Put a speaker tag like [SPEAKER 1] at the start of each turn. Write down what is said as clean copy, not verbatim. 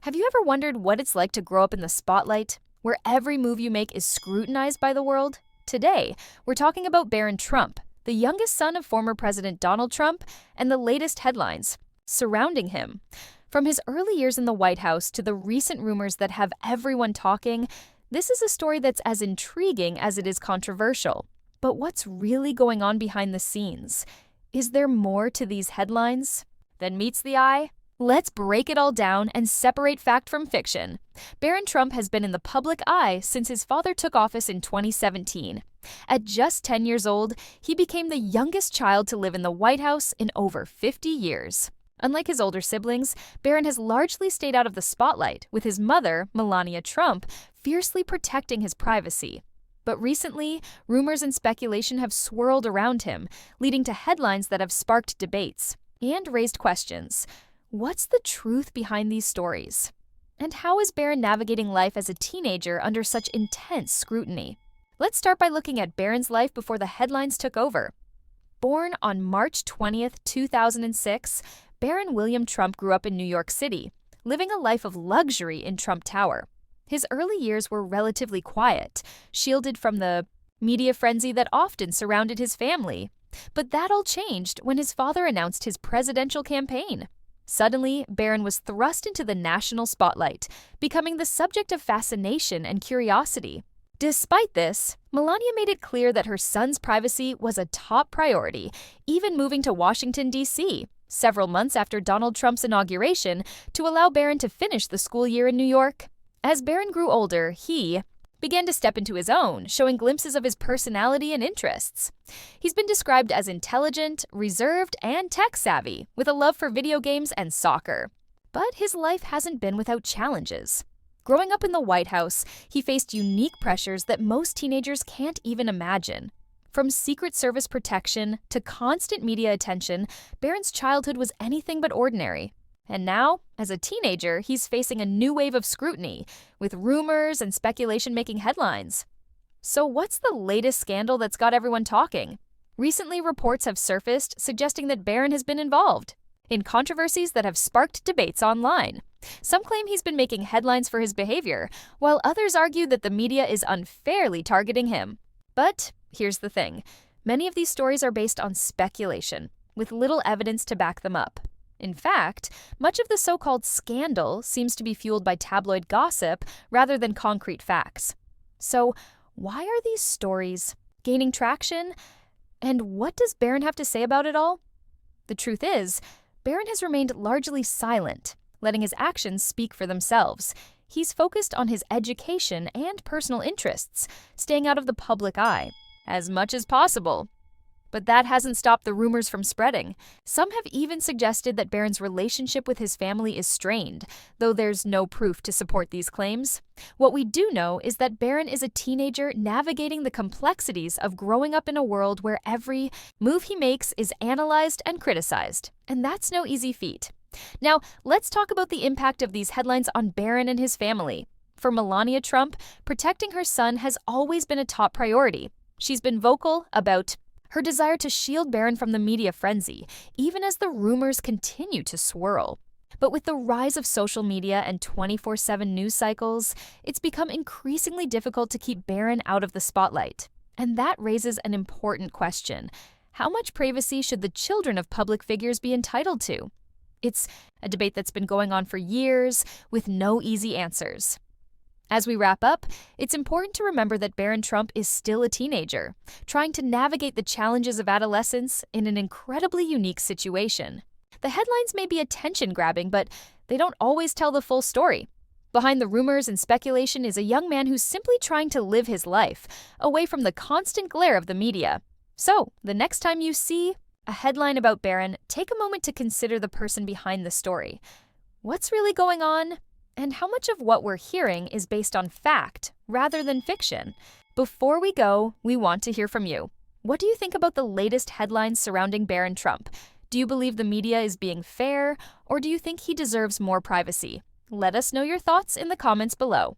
[SPEAKER 1] Have you ever wondered what it's like to grow up in the spotlight, where every move you make is scrutinized by the world? Today, we're talking about Barron Trump, the youngest son of former President Donald Trump, and the latest headlines surrounding him. From his early years in the White House to the recent rumors that have everyone talking, this is a story that's as intriguing as it is controversial. But what's really going on behind the scenes? Is there more to these headlines than meets the eye? Let's break it all down and separate fact from fiction. Barron Trump has been in the public eye since his father took office in 2017. At just 10 years old, he became the youngest child to live in the White House in over 50 years. Unlike his older siblings, Barron has largely stayed out of the spotlight, with his mother, Melania Trump, fiercely protecting his privacy. But recently, rumors and speculation have swirled around him, leading to headlines that have sparked debates and raised questions. What's the truth behind these stories? And how is Barron navigating life as a teenager under such intense scrutiny? Let's start by looking at Barron's life before the headlines took over. Born on March 20th, 2006, Barron William Trump grew up in New York City, living a life of luxury in Trump Tower. His early years were relatively quiet, shielded from the media frenzy that often surrounded his family. But that all changed when his father announced his presidential campaign. Suddenly, Barron was thrust into the national spotlight, becoming the subject of fascination and curiosity. Despite this, Melania made it clear that her son's privacy was a top priority, even moving to Washington, D.C., several months after Donald Trump's inauguration to allow Barron to finish the school year in New York. As Barron grew older, he began to step into his own, showing glimpses of his personality and interests. He's been described as intelligent, reserved, and tech-savvy, with a love for video games and soccer. But his life hasn't been without challenges. Growing up in the White House, he faced unique pressures that most teenagers can't even imagine. From Secret Service protection to constant media attention, Barron's childhood was anything but ordinary. And now, as a teenager, he's facing a new wave of scrutiny, with rumors and speculation making headlines. So what's the latest scandal that's got everyone talking? Recently, reports have surfaced suggesting that Barron has been involved in controversies that have sparked debates online. Some claim he's been making headlines for his behavior, while others argue that the media is unfairly targeting him. But here's the thing. Many of these stories are based on speculation, with little evidence to back them up. In fact, much of the so-called scandal seems to be fueled by tabloid gossip rather than concrete facts. So, why are these stories gaining traction? And what does Barron have to say about it all? The truth is, Barron has remained largely silent, letting his actions speak for themselves. He's focused on his education and personal interests, staying out of the public eye as much as possible. But that hasn't stopped the rumors from spreading. Some have even suggested that Barron's relationship with his family is strained, though there's no proof to support these claims. What we do know is that Barron is a teenager navigating the complexities of growing up in a world where every move he makes is analyzed and criticized. And that's no easy feat. Now, let's talk about the impact of these headlines on Barron and his family. For Melania Trump, protecting her son has always been a top priority. She's been vocal about her desire to shield Barron from the media frenzy, even as the rumors continue to swirl. But with the rise of social media and 24/7 news cycles, it's become increasingly difficult to keep Barron out of the spotlight. And that raises an important question. How much privacy should the children of public figures be entitled to? It's a debate that's been going on for years, with no easy answers. As we wrap up, it's important to remember that Barron Trump is still a teenager, trying to navigate the challenges of adolescence in an incredibly unique situation. The headlines may be attention-grabbing, but they don't always tell the full story. Behind the rumors and speculation is a young man who's simply trying to live his life, away from the constant glare of the media. So, the next time you see a headline about Barron, take a moment to consider the person behind the story. What's really going on? And how much of what we're hearing is based on fact rather than fiction? Before we go, we want to hear from you. What do you think about the latest headlines surrounding Barron Trump? Do you believe the media is being fair, or do you think he deserves more privacy? Let us know your thoughts in the comments below.